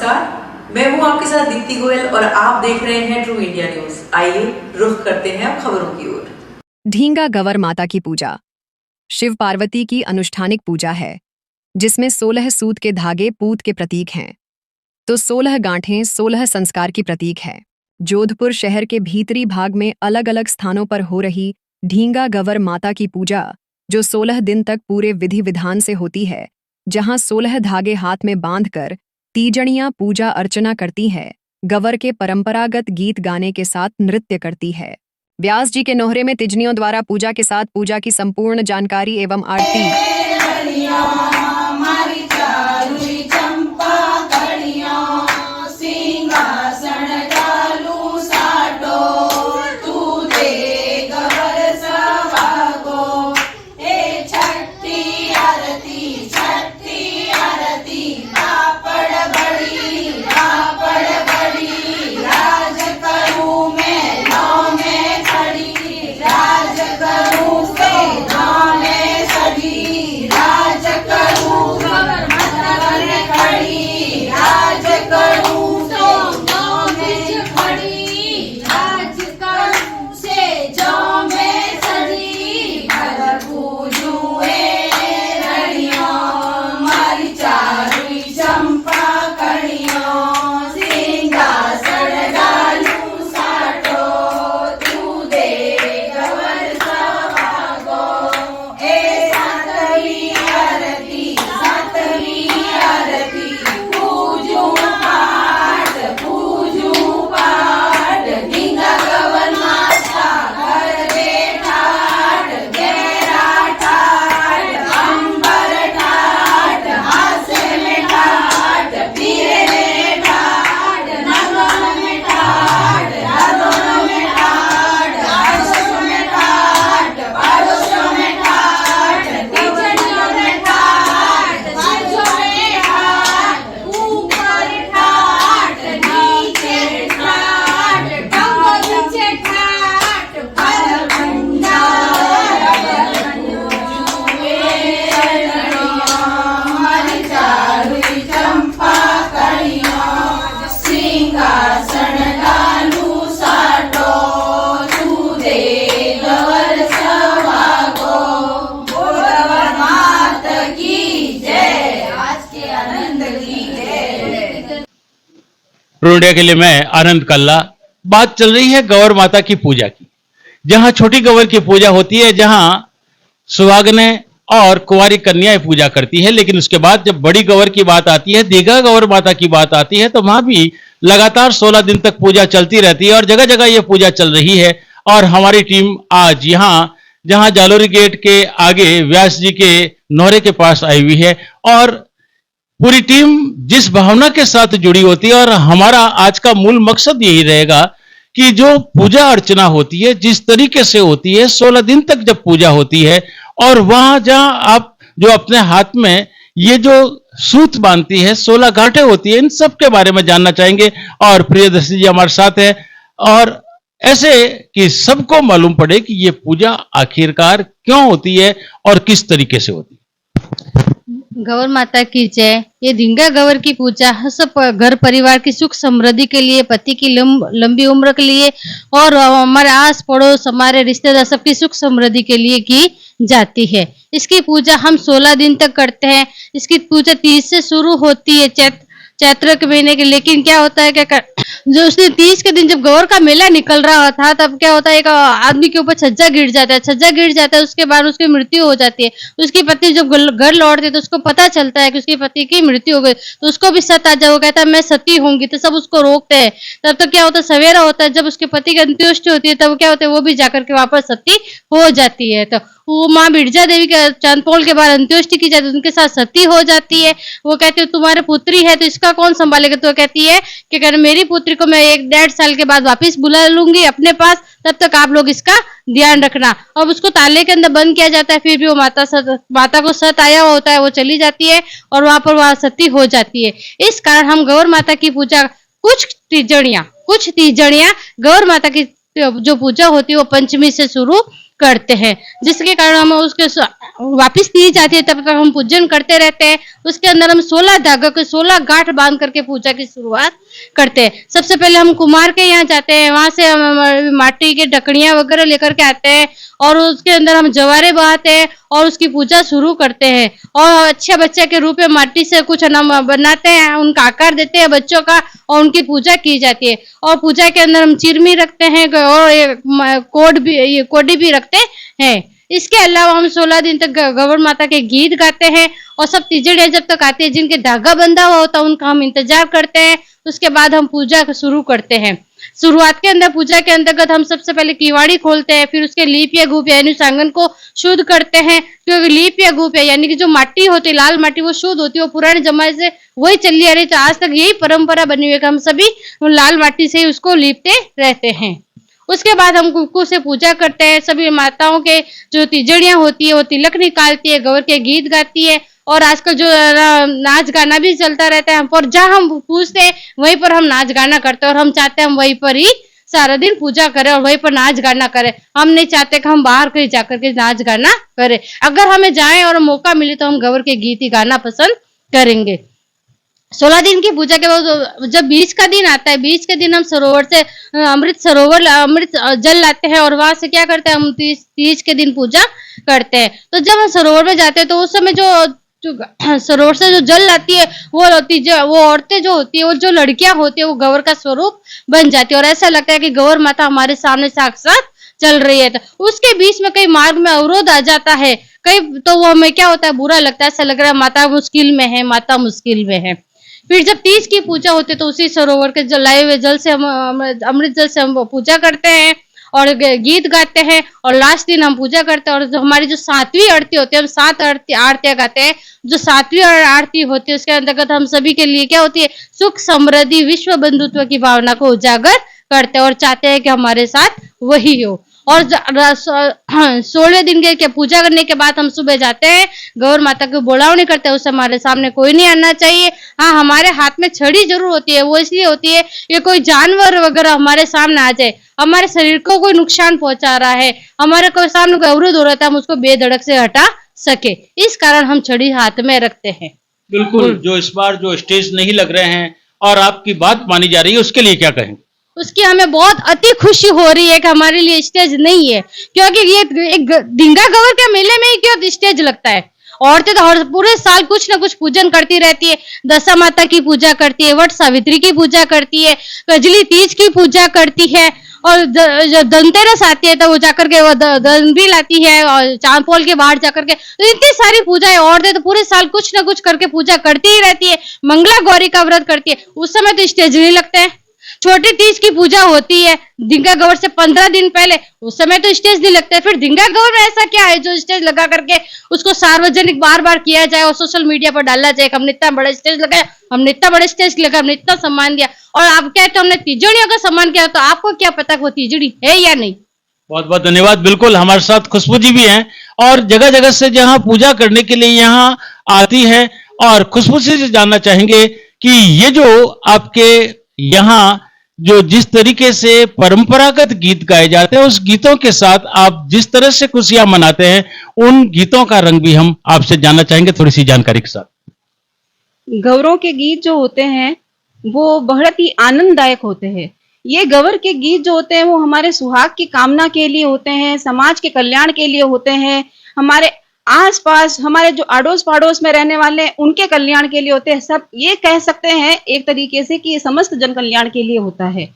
नमस्कार, मैं हूं आपके साथ दीप्ति गोयल और आप देख रहे हैं ट्रू इंडिया न्यूज। आइए रुख करते हैं अब खबरों की ओर। ढींगा गवर माता की पूजा शिव पार्वती की अनुष्ठानिक पूजा है, जिसमें 16 सूत के धागे पूत के प्रतीक हैं, तो 16 गांठें 16 संस्कार की प्रतीक है। जोधपुर शहर के भीतरी भाग में अलग अलग स्थानों पर हो रही ढींगा गवर माता की पूजा, जो 16 दिन तक पूरे विधि विधान से होती है, जहां 16 धागे हाथ में बांधकर तीजड़ियां पूजा अर्चना करती है, गवर के परंपरागत गीत गाने के साथ नृत्य करती है। व्यास जी के नोहरे में तिजनियों द्वारा पूजा के साथ पूजा की संपूर्ण जानकारी एवं आरती ट्रू इंडिया के लिए मैं आनंद कल्ला। बात चल रही है गौर माता की पूजा की, जहां छोटी गौर की पूजा होती है, जहां सुहागनें और कुंवारी कन्याएं पूजा करती है, लेकिन उसके बाद जब बड़ी गौर की बात आती है, दीघा गौर माता की बात आती है, तो वहां भी लगातार 16 दिन तक पूजा चलती रहती है और जगह जगह यह पूजा चल रही है। और हमारी टीम आज यहाँ जहां जालोरी गेट के आगे व्यास जी के नोहरे के पास आई हुई है और पूरी टीम जिस भावना के साथ जुड़ी होती है, और हमारा आज का मूल मकसद यही रहेगा कि जो पूजा अर्चना होती है जिस तरीके से होती है, 16 दिन तक जब पूजा होती है, और वहां जहां आप जो अपने हाथ में ये जो सूत बांधती है, 16 गांठें होती है, इन सब के बारे में जानना चाहेंगे। और प्रियदर्शी जी हमारे साथ है, और ऐसे कि सबको मालूम पड़े कि ये पूजा आखिरकार क्यों होती है और किस तरीके से होती है। गौर माता की जय। ये ढींगा गवर की पूजा सब घर परिवार की सुख समृद्धि के लिए, पति की लंबी उम्र के लिए और हमारे आस पड़ोस हमारे रिश्तेदार सबकी सुख समृद्धि के लिए की जाती है। इसकी पूजा हम 16 दिन तक करते हैं। इसकी पूजा 30 से शुरू होती है, चैत्र के महीने के। लेकिन क्या होता है, क्या जो उसने 30 के दिन जब गौर का मेला निकल रहा था, तब क्या होता है, एक आदमी के ऊपर छज्जा गिर जाता है, उसके बाद उसकी मृत्यु हो जाती है। उसकी पत्नी जब घर लौटती है तो उसको पता चलता है कि उसकी पति की मृत्यु हो गई, तो उसको भी सत आ जाए, वो कहता है मैं सती होंगी, तो सब उसको रोकते हैं। तब तो क्या होता है, सवेरा होता है, जब उसके पति की अंत्येष्टि होती है, तब क्या होता है, वो भी जाकर के वापस सती हो जाती है। तो वो माँ बिरजा देवी के चांदपोल के बाद अंत्येष्टि की जाती है, उनके साथ सती हो जाती है। वो कहती है तुम्हारी पुत्री है तो इसका कौन संभालेगा, तो कहती है कि अगर मेरी पुत्री को मैं 1-1.5 साल के बाद वापस बुला लूंगी अपने पास, तब तक आप लोग इसका ध्यान रखना। अब उसको ताले के अंदर बंद किया जाता है, फिर भी वो माता को सत आया हुआ होता है, वो चली जाती है और वहां पर वह सती हो जाती है। इस कारण हम गौर माता की पूजा कुछ तीजड़ियां गौर माता की जो पूजा होती है वो पंचमी से शुरू करते हैं, जिसके कारण हम उसके वापिस दी जाती है, तब तक हम पूजन करते रहते हैं। उसके अंदर हम 16 धागों के 16 गांठ बांध करके पूजा की शुरुआत करते हैं। सबसे पहले हम कुम्हार के यहाँ जाते हैं, वहां से हम माटी के ढकनियां वगैरह लेकर के आते हैं और उसके अंदर हम जवारे बहाते हैं और उसकी पूजा शुरू करते हैं। और अच्छे बच्चे के रूप में माटी से कुछ हम बनाते हैं, उनका आकार देते हैं बच्चों का और उनकी पूजा की जाती है। और पूजा के अंदर हम चिरमी रखते हैं और कोडी भी रखते हैं। इसके अलावा हम 16 दिन तक गौर माता के गीत गाते हैं और सब तीजड़ियां जब तक आती है, जिनके धागा बंधा हुआ होता है उनका हम इंतजार करते हैं। उसके बाद हम पूजा शुरू करते हैं। शुरुआत के अंदर पूजा के अंतर्गत हम सबसे पहले किवाड़ी खोलते हैं, फिर उसके लीप या गुप यानी आंगन को शुद्ध करते हैं, क्योंकि लीप या गुप यानी कि जो माटी होती है, लाल माटी, वो शुद्ध होती है, वो पुराने जमाने से वही चली आ रही। तो आज तक यही परंपरा बनी हुई है कि हम सभी लाल माटी से ही उसको लीपते रहते हैं। उसके बाद हम कुक्कू से पूजा करते हैं। सभी माताओं के जो तिजड़ियां होती है वो तिलक निकालती है, गौर के गीत गाती है और आजकल जो नाच गाना भी चलता रहता है। और जहाँ हम पूछते हैं वहीं पर हम नाच गाना करते हैं और हम चाहते हैं हम वहीं पर ही सारा दिन पूजा करें और वहीं पर नाच गाना करें। हम नहीं चाहते कि हम बाहर कहीं जाकर के नाच गाना करें। अगर हमें जाए और मौका मिले तो हम गौर के गीत ही गाना पसंद करेंगे। 16 दिन की पूजा के बाद जब बीच का दिन आता है, बीच के दिन हम सरोवर से अमृत जल लाते हैं और वहां से क्या करते हैं, हम तीज के दिन पूजा करते हैं। तो जब हम सरोवर में जाते हैं तो उस समय जो सरोवर से जो जल लाती है वो औरतें जो होती है, वो जो लड़कियां होती है, वो गौर का स्वरूप बन जाती है और ऐसा लगता है कि गौर माता हमारे सामने साक्षात चल रही है। तो उसके बीच में कई मार्ग में अवरोध आ जाता है, कई तो वो हमें क्या होता है, बुरा लगता है, ऐसा लग रहा है माता मुश्किल में है, माता मुश्किल में है। फिर जब तीज की पूजा होती है तो उसी सरोवर के लाए हुए जल से हम अमृत जल से हम पूजा करते हैं और गीत गाते हैं और लास्ट दिन हम पूजा करते हैं। और जो हमारी जो 7वीं आरती होती है, हम 7 आरतियां गाते हैं। जो 7वीं आरती होती है उसके अंतर्गत हम सभी के लिए क्या होती है, सुख समृद्धि विश्व बंधुत्व की भावना को उजागर करते हैं और चाहते हैं कि हमारे साथ वही हो। और 16वें दिन के पूजा करने के बाद हम सुबह जाते हैं, गौर माता को बुलावनी करते हैं। उस हमारे सामने कोई नहीं आना चाहिए। हाँ, हमारे हाथ में छड़ी जरूर होती है, वो इसलिए होती है कि कोई जानवर वगैरह हमारे सामने आ जाए, हमारे शरीर को कोई नुकसान पहुंचा रहा है, हमारे कोई सामने कोई अवरोध हो रहा था, हम उसको बेधड़क से हटा सके, इस कारण हम छड़ी हाथ में रखते हैं। बिल्कुल, जो इस बार जो स्टेज नहीं लग रहे हैं और आपकी बात मानी जा रही है, उसके लिए क्या कहेंगे? उसकी हमें बहुत अति खुशी हो रही है कि हमारे लिए स्टेज नहीं है, क्योंकि ये एक ढिंगा गवर के मेले में ही क्यों स्टेज लगता है। औरतें तो हर पूरे साल कुछ ना कुछ पूजन करती रहती है, दशा माता की पूजा करती है, वट सावित्री की पूजा करती है, कजली तीज की पूजा करती है और जो धनतेरस आती है तो वो जाकर के वो धन भी लाती है और चांदपोल के बाहर जाकर के, तो इतनी सारी पूजाएं औरतें तो पूरे साल कुछ ना कुछ करके पूजा करती ही रहती है। मंगला गौरी का व्रत करती है, उस समय तो स्टेज नहीं लगते हैं। छोटी तीज की पूजा होती है ढिंगा गवर से 15 दिन पहले, उस समय तो स्टेज नहीं लगता है। फिर ढिंगा गवर में ऐसा क्या है जो स्टेज लगा करके उसको सार्वजनिक बार बार किया जाए और सोशल मीडिया पर डाला जाए, हमने इतना बड़ा स्टेज लगाया, हमने इतना बड़ा स्टेज लगा, हमने इतना सम्मान दिया, और आप कहते हो हमने तीजड़ियों का सम्मान किया, तो आपको क्या पता वो तीजड़ी है या नहीं। बहुत बहुत धन्यवाद। बिल्कुल, हमारे साथ खुशबू जी भी हैं और जगह जगह से जहां पूजा करने के लिए यहाँ आती है, और खुशबू से जानना चाहेंगे कि ये जो आपके यहाँ जो जिस तरीके से परंपरागत गीत गाए जाते हैं, उस गीतों के साथ आप जिस तरह से खुशियां मनाते हैं, उन गीतों का रंग भी हम आपसे जानना चाहेंगे थोड़ी सी जानकारी के साथ। गौरों के गीत जो होते हैं वो बहुत ही आनंददायक होते हैं। ये गवर के गीत जो होते हैं वो हमारे सुहाग की कामना के लिए होते हैं, समाज के कल्याण के लिए होते हैं, हमारे आसपास हमारे जो अड़ोस पड़ोस में रहने वाले हैं उनके कल्याण के लिए होते हैं। सब ये कह सकते हैं एक तरीके से कि ये समस्त जन कल्याण के लिए होता है।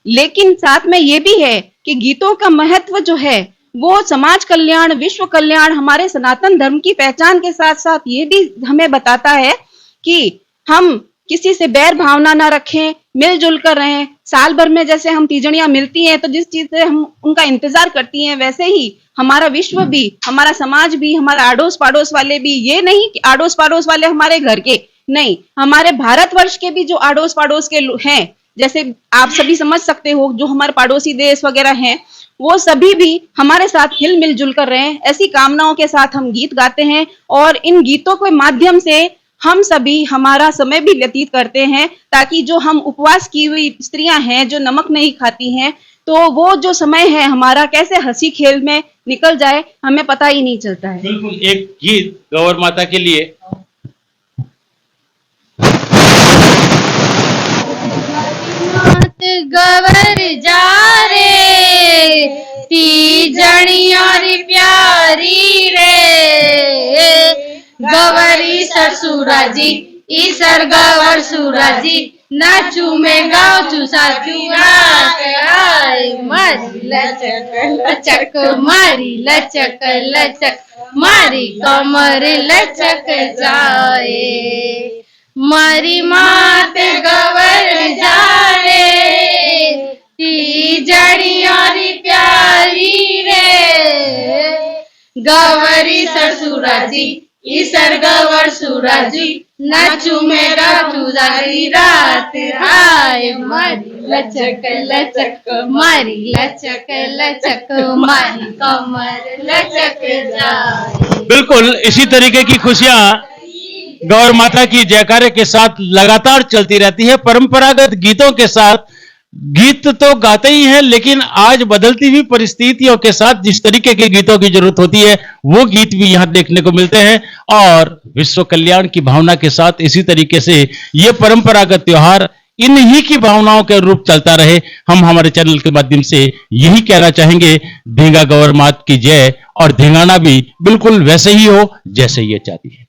लेकिन साथ में ये भी है कि गीतों का महत्व जो है वो समाज कल्याण, विश्व कल्याण, हमारे सनातन धर्म की पहचान के साथ साथ ये भी हमें बताता है कि हम किसी से बैर भावना ना रखें, मिलजुल कर रहें। साल भर में जैसे हम तीजड़ियां मिलती हैं तो जिस चीज से हम उनका इंतजार करती हैं, वैसे ही हमारा विश्व भी, हमारा समाज भी, हमारा आड़ोस पड़ोस वाले भी, ये नहीं कि आड़ोस पड़ोस वाले हमारे घर के नहीं, हमारे भारतवर्ष के भी जो आड़ोस पड़ोस के हैं, जैसे आप सभी समझ सकते हो जो हमारे पड़ोसी देश वगैरह हैं, वो सभी भी हमारे साथ हिल मिलजुल कर रहे हैं। ऐसी कामनाओं के साथ हम गीत गाते हैं और इन गीतों के माध्यम से हम सभी हमारा समय भी व्यतीत करते हैं, ताकि जो हम उपवास की हुई स्त्रियां हैं जो नमक नहीं खाती हैं तो वो जो समय है हमारा कैसे हंसी खेल में निकल जाए हमें पता ही नहीं चलता है। बिल्कुल, एक गीत गौर माता के लिए। गवर जा रे तीजणियारी प्यारी रे गवरी ससुराजी ईसर गवर सुराजी नाचू में गाँव चूसा मारी लचक लचक मारी लचक लचक मारी कमर लचक जाए मारी मात गवर जाए जड़ियारी प्यारी रे गवरी ससुराजी ईसर गवर सुराजी नाचू में गाठू जारी रात हाय मारी लचक लचक मारी लचक लचक मारी कमर लचक जाए। बिल्कुल इसी तरीके की खुशियां गौर माता की जयकारे के साथ लगातार चलती रहती है। परंपरागत गीतों के साथ गीत तो गाते ही हैं, लेकिन आज बदलती हुई परिस्थितियों के साथ जिस तरीके के गीतों की जरूरत होती है वो गीत भी यहां देखने को मिलते हैं। और विश्व कल्याण की भावना के साथ इसी तरीके से ये परंपरागत त्योहार इन्हीं की भावनाओं के रूप चलता रहे, हम हमारे चैनल के माध्यम से यही कहना चाहेंगे। ढींगा गौर मात की जय, और ढींगाना भी बिल्कुल वैसे ही हो जैसे ये चाहती है।